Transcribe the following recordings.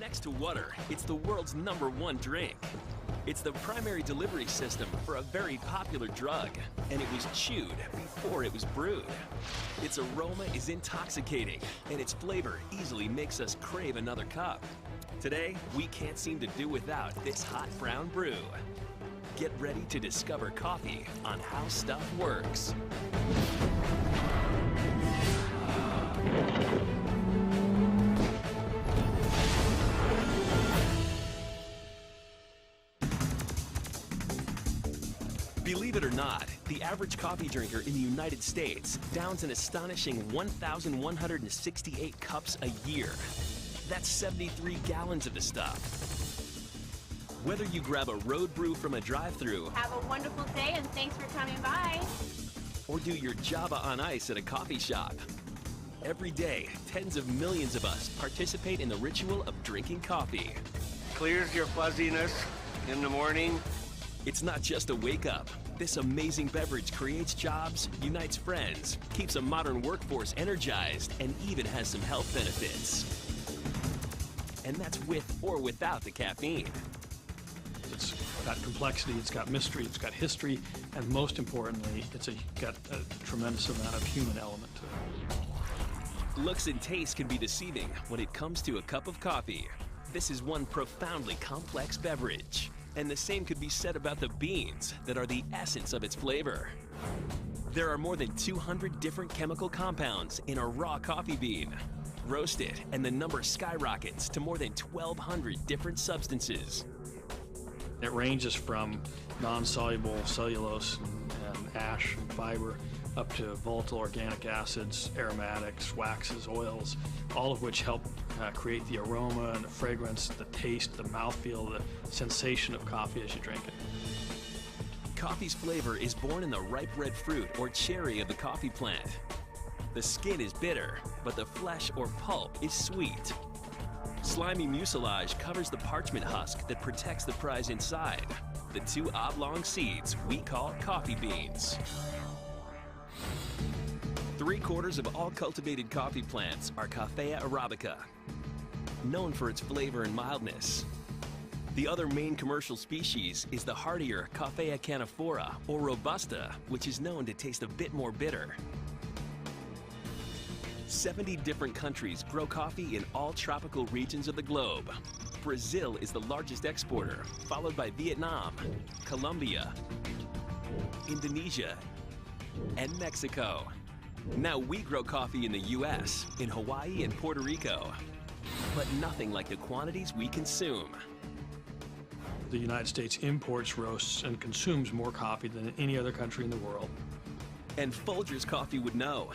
Next to water, it's the world's #1 drink. It's the primary delivery system for a very popular drug, and it was chewed before it was brewed. Its aroma is intoxicating, and its flavor easily makes us crave another cup. Today, we can't seem to do without this hot brown brew. Get ready to discover coffee on How Stuff Works. Believe it or not, the average coffee drinker in the United States downs an astonishing 1,168 cups a year. That's 73 gallons of the stuff. Whether you grab a road brew from a drive-thru, have a wonderful day and thanks for coming by, or do your Java on ice at a coffee shop, every day, tens of millions of us participate in the ritual of drinking coffee. Clears your fuzziness in the morning. It's not just a wake-up. This amazing beverage creates jobs, unites friends, keeps a modern workforce energized, and even has some health benefits. And that's with or without the caffeine. It's got complexity, it's got mystery, it's got history, and most importantly, it's got a tremendous amount of human element to it. Looks and taste can be deceiving when it comes to a cup of coffee. This is one profoundly complex beverage. And the same could be said about the beans that are the essence of its flavor. There are more than 200 different chemical compounds in a raw coffee bean. Roast it, and the number skyrockets to more than 1,200 different substances. It ranges from non-soluble cellulose and ash and fiber up to volatile organic acids, aromatics, waxes, oils, all of which help create the aroma and the fragrance, the taste, the mouthfeel, the sensation of coffee as you drink it. Coffee's flavor is born in the ripe red fruit or cherry of the coffee plant. The skin is bitter, but the flesh or pulp is sweet. Slimy mucilage covers the parchment husk that protects the prize inside, the 2 oblong seeds we call coffee beans. 3/4 of all cultivated coffee plants are Coffea arabica, known for its flavor and mildness. The other main commercial species is the hardier Coffea canephora or robusta, which is known to taste a bit more bitter. 70 different countries grow coffee in all tropical regions of the globe. Brazil is the largest exporter, followed by Vietnam, Colombia, Indonesia, and Mexico. Now we grow coffee in the US, in Hawaii and Puerto Rico, but nothing like the quantities we consume. The United States imports, roasts, and consumes more coffee than any other country in the world. And Folgers Coffee would know.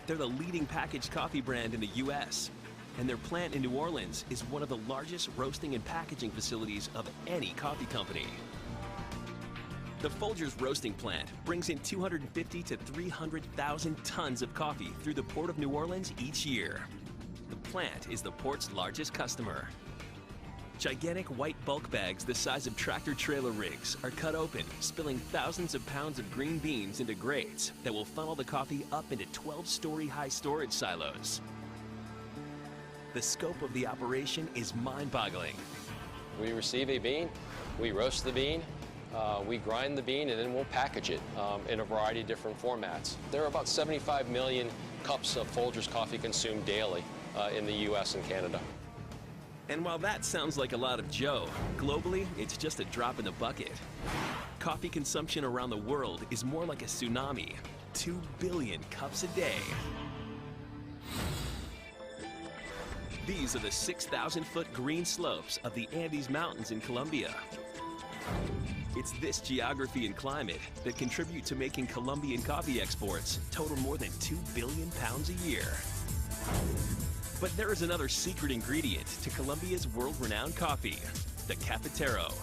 They're the leading packaged coffee brand in the US, and their plant in New Orleans is one of the largest roasting and packaging facilities of any coffee company. The Folgers roasting plant brings in 250 to 300,000 tons of coffee through the Port of New Orleans each year. The plant is the port's largest customer. Gigantic white bulk bags the size of tractor-trailer rigs are cut open, spilling thousands of pounds of green beans into grates that will funnel the coffee up into 12-story high storage silos. The scope of the operation is mind-boggling. We receive a bean, we roast the bean, we grind the bean, and then we'll package it in a variety of different formats. There are about 75 million cups of Folgers coffee consumed daily in the US and Canada. And while that sounds like a lot of Joe, globally, it's just a drop in the bucket. Coffee consumption around the world is more like a tsunami, 2 billion cups a day. These are the 6,000-foot green slopes of the Andes Mountains in Colombia. It's this geography and climate that contribute to making Colombian coffee exports total more than 2 billion pounds a year. But there is another secret ingredient to Colombia's world-renowned coffee, the cafetero.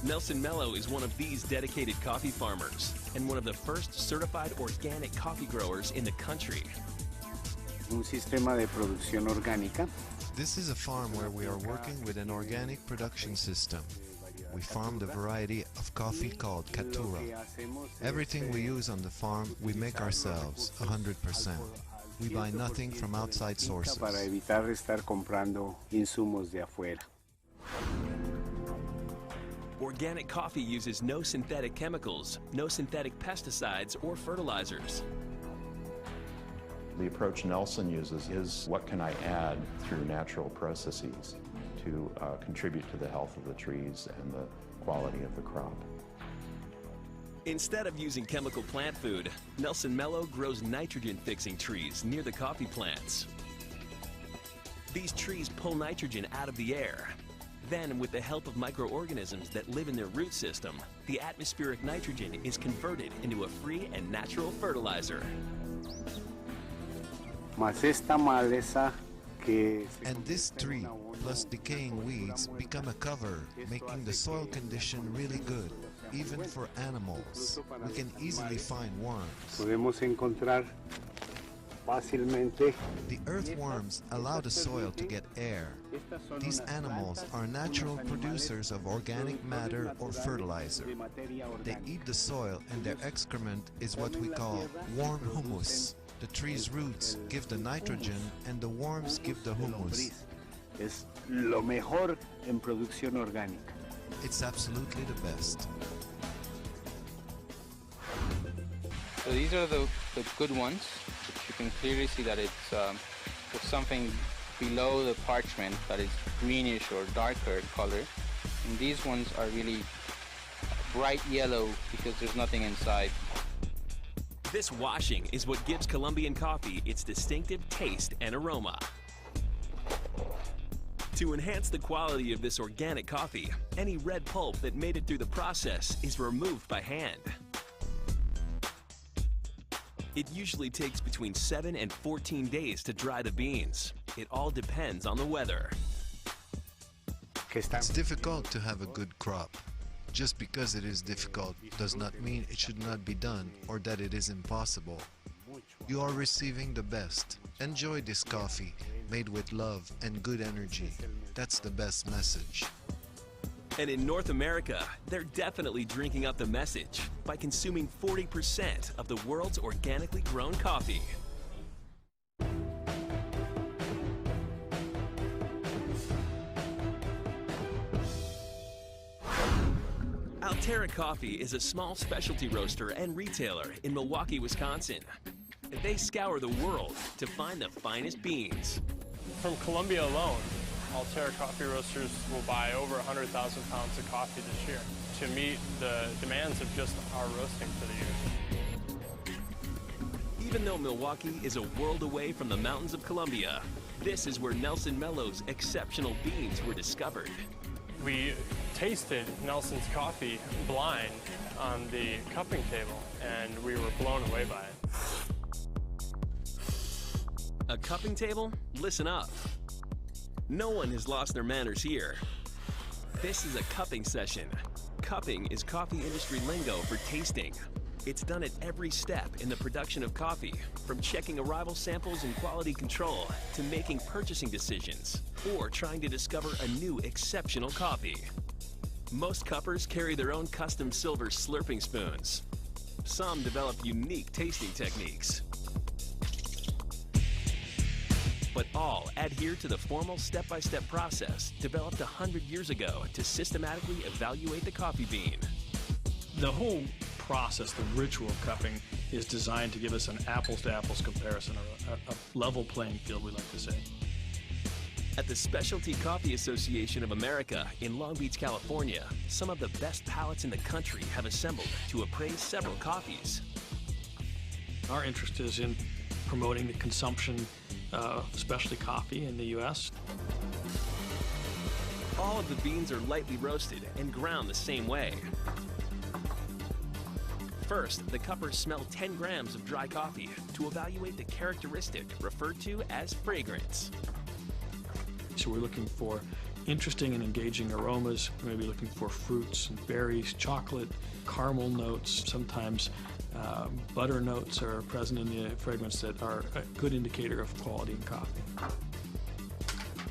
Nelson Mello is one of these dedicated coffee farmers and one of the first certified organic coffee growers in the country. Un sistema de producción orgánica. This is a farm where we are working with an organic production system. We farmed a variety of coffee called Caturra. Everything we use on the farm, we make ourselves, 100%. We buy nothing from outside sources. Para evitar estar comprando insumos de afuera. Organic coffee uses no synthetic chemicals, no synthetic pesticides or fertilizers. The approach Nelson uses is what can I add through natural processes to contribute to the health of the trees and the quality of the crop. Instead of using chemical plant food, Nelson Mello grows nitrogen-fixing trees near the coffee plants. These trees pull nitrogen out of the air. Then, with the help of microorganisms that live in their root system, the atmospheric nitrogen is converted into a free and natural fertilizer. Más esta maleza que And this tree, plus decaying weeds, become a cover, making the soil condition really good, even for animals. We can easily find worms. podemos encontrar fácilmente. The earthworms allow the soil to get air. These animals are natural producers of organic matter or fertilizer. They eat the soil and their excrement is what we call worm humus. The tree's roots give the nitrogen and the worms give the humus. Es lo mejor en producción orgánica. It's absolutely the best. So these are the good ones, which you can clearly see that it's there's something below the parchment that is greenish or darker color. And these ones are really bright yellow because there's nothing inside. This washing is what gives Colombian coffee its distinctive taste and aroma. To enhance the quality of this organic coffee, any red pulp that made it through the process is removed by hand. It usually takes between 7 and 14 days to dry the beans. It all depends on the weather. It's difficult to have a good crop. Just because it is difficult does not mean it should not be done or that it is impossible. You are receiving the best. Enjoy this coffee, made with love and good energy. That's the best message. And in North America, they're definitely drinking up the message by consuming 40% of the world's organically grown coffee. Alterra Coffee is a small specialty roaster and retailer in Milwaukee, Wisconsin. They scour the world to find the finest beans. From Colombia alone, Alterra Coffee Roasters will buy over 100,000 pounds of coffee this year to meet the demands of just our roasting for the year. Even though Milwaukee is a world away from the mountains of Colombia, this is where Nelson Mello's exceptional beans were discovered. We tasted Nelson's coffee blind on the cupping table, and we were blown away by it. A cupping table? Listen up. No one has lost their manners here. This is a cupping session. Cupping is coffee industry lingo for tasting. It's done at every step in the production of coffee, from checking arrival samples and quality control to making purchasing decisions or trying to discover a new exceptional coffee. Most cuppers carry their own custom silver slurping spoons. Some develop unique tasting techniques. But all adhere to the formal step-by-step process developed 100 years ago to systematically evaluate the coffee bean. The whole process, the ritual of cupping, is designed to give us an apples-to-apples comparison, or a level playing field, we like to say. At the Specialty Coffee Association of America in Long Beach, California, some of the best palates in the country have assembled to appraise several coffees. Our interest is in promoting the consumption of specialty coffee in the U.S. All of the beans are lightly roasted and ground the same way. First, the cuppers smell 10 grams of dry coffee to evaluate the characteristic referred to as fragrance. So we're looking for interesting and engaging aromas. We may be looking for fruits and berries, chocolate, caramel notes. Sometimes butter notes are present in the fragrance that are a good indicator of quality in coffee.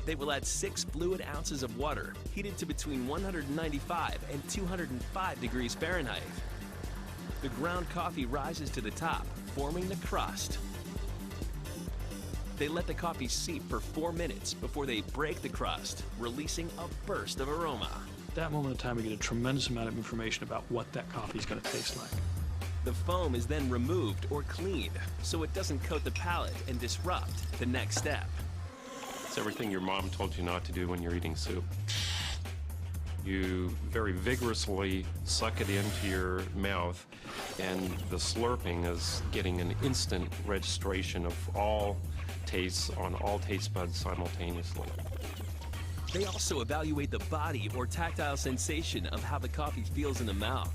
They will add 6 fluid ounces of water heated to between 195 and 205 degrees Fahrenheit. The ground coffee rises to the top, forming the crust. They let the coffee seep for 4 minutes before they break the crust, releasing a burst of aroma. At that moment in time, we get a tremendous amount of information about what that coffee is going to taste like. The foam is then removed or cleaned so it doesn't coat the palate and disrupt the next step. It's everything your mom told you not to do when you're eating soup. You very vigorously suck it into your mouth, and the slurping is getting an instant registration of all tastes on all taste buds simultaneously. They also evaluate the body or tactile sensation of how the coffee feels in the mouth.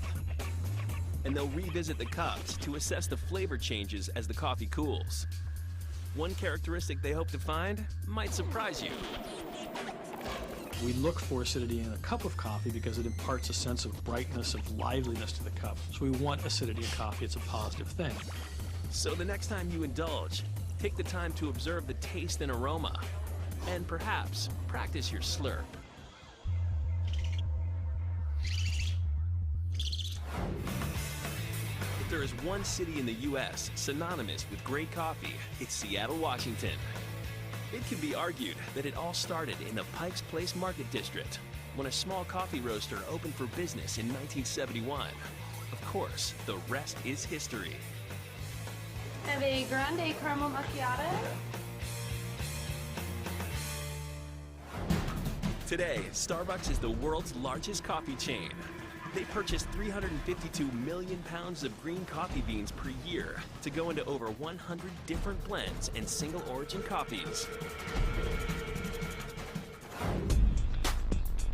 And they'll revisit the cups to assess the flavor changes as the coffee cools. One characteristic they hope to find might surprise you. We look for acidity in a cup of coffee because it imparts a sense of brightness, of liveliness to the cup. So we want acidity in coffee. It's a positive thing. So the next time you indulge, take the time to observe the taste and aroma, and perhaps practice your slurp. If there is one city in the U.S. synonymous with great coffee, it's Seattle, Washington. It can be argued that it all started in the Pikes Place Market District, when a small coffee roaster opened for business in 1971. Of course, the rest is history. I have a grande caramel macchiato. Today, Starbucks is the world's largest coffee chain. They purchase 352 million pounds of green coffee beans per year to go into over 100 different blends and single origin coffees.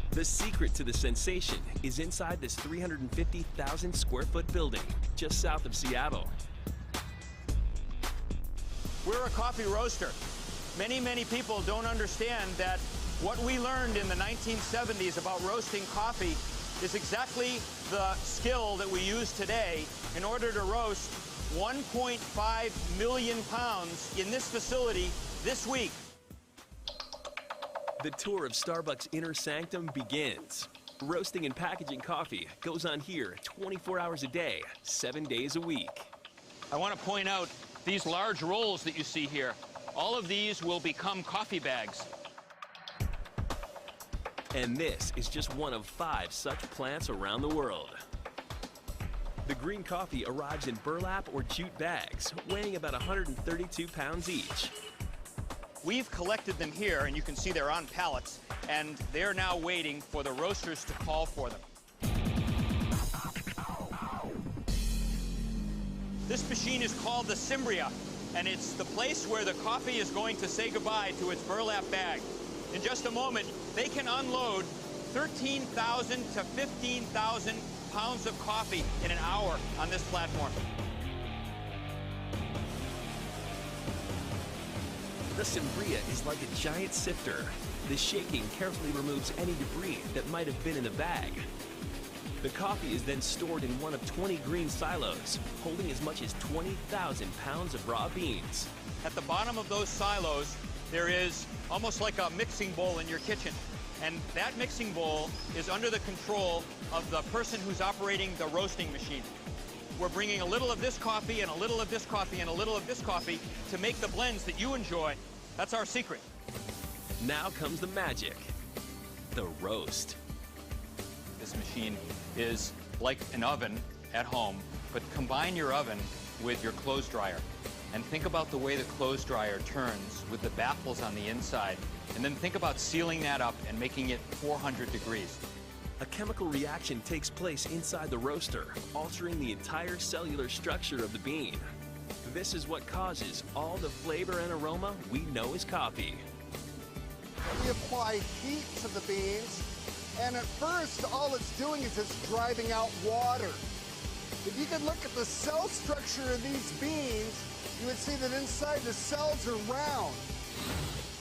The secret to the sensation is inside this 350,000 square foot building just south of Seattle. We're a coffee roaster. Many people don't understand that what we learned in the 1970s about roasting coffee is exactly the skill that we use today in order to roast 1.5 million pounds in this facility this week. The tour of Starbucks' inner sanctum begins. Roasting and packaging coffee goes on here 24 hours a day, 7 days a week. I want to point out these large rolls that you see here. All of these will become coffee bags. And this is just one of 5 such plants around the world. The green coffee arrives in burlap or jute bags, weighing about 132 pounds each. We've collected them here, and you can see they're on pallets, and they're now waiting for the roasters to call for them. This machine is called the Cimbria, and it's the place where the coffee is going to say goodbye to its burlap bag. In just a moment, they can unload 13,000 to 15,000 pounds of coffee in an hour on this platform. The Cimbria is like a giant sifter. The shaking carefully removes any debris that might have been in the bag. The coffee is then stored in one of 20 green silos, holding as much as 20,000 pounds of raw beans. At the bottom of those silos, there is almost like a mixing bowl in your kitchen. And that mixing bowl is under the control of the person who's operating the roasting machine. We're bringing a little of this coffee and a little of this coffee and a little of this coffee to make the blends that you enjoy. That's our secret. Now comes the magic, the roast. This machine is like an oven at home, but combine your oven with your clothes dryer. And think about the way the clothes dryer turns with the baffles on the inside. And then think about sealing that up and making it 400 degrees. A chemical reaction takes place inside the roaster, altering the entire cellular structure of the bean. This is what causes all the flavor and aroma we know as coffee. We apply heat to the beans, and at first all it's doing is it's driving out water. If you could look at the cell structure of these beans, you would see that inside the cells are round.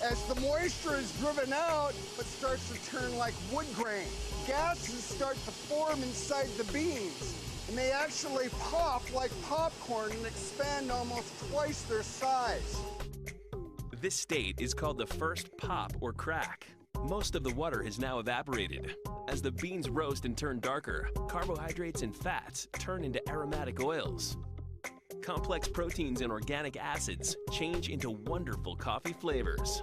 As the moisture is driven out, it starts to turn like wood grain. Gases start to form inside the beans, and they actually pop like popcorn and expand almost twice their size. This state is called the first pop or crack. Most of the water has now evaporated. As the beans roast and turn darker, carbohydrates and fats turn into aromatic oils. complex proteins and organic acids change into wonderful coffee flavors.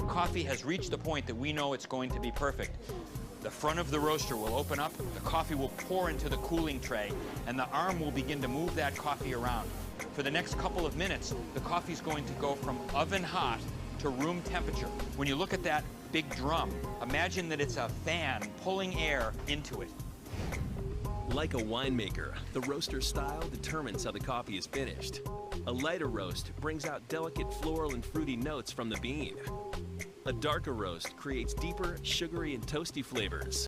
Coffee has reached the point that we know it's going to be perfect. The front of the roaster will open up, the coffee will pour into the cooling tray, and the arm will begin to move that coffee around. For the next couple of minutes, the coffee is going to go from oven hot to room temperature. When you look at that big drum, imagine that it's a fan pulling air into it. Like a winemaker, the roaster's style determines how the coffee is finished. A lighter roast brings out delicate floral and fruity notes from the bean. A darker roast creates deeper, sugary and toasty flavors.